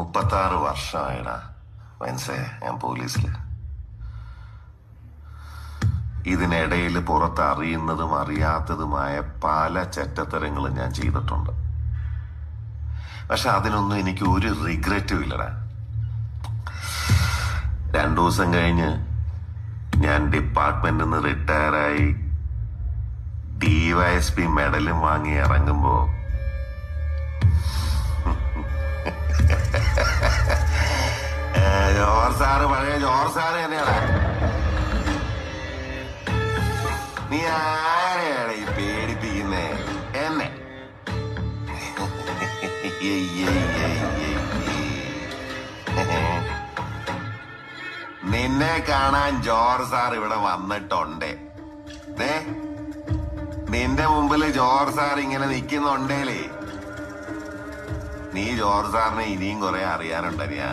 36 വർഷമായിടാ മനസ്സേ ഞാൻ പോലീസില്. ഇതിനിടയിൽ പുറത്ത് അറിയുന്നതും അറിയാത്തതുമായ പല ചെറ്റത്തരങ്ങളും ഞാൻ ചെയ്തിട്ടുണ്ട്. പക്ഷെ അതിനൊന്നും എനിക്ക് ഒരു റിഗ്രറ്റും ഇല്ലടാ. 2 ദിവസം കഴിഞ്ഞ് ഞാൻ ഡിപ്പാർട്ട്മെന്റിൽ നിന്ന് റിട്ടയറായി DYSP മെഡലും വാങ്ങി ഇറങ്ങുമ്പോ ജോർജ് സാറ് പഴയ ജോർജ് സാറ് തന്നെയാണ്. നീ ആരെയാണ് ഈ പേടിപ്പിക്കുന്നേ? എന്നെ നിന്നെ കാണാൻ ജോർജ് സാർ ഇവിടെ വന്നിട്ടുണ്ട്. നിന്റെ മുമ്പില് ജോർജ് സാർ ഇങ്ങനെ നിക്കുന്നുണ്ടേലേ, നീ ജോർജ് സാറിനെ ഇനിയും കുറെ അറിയാനുണ്ടറിയാ.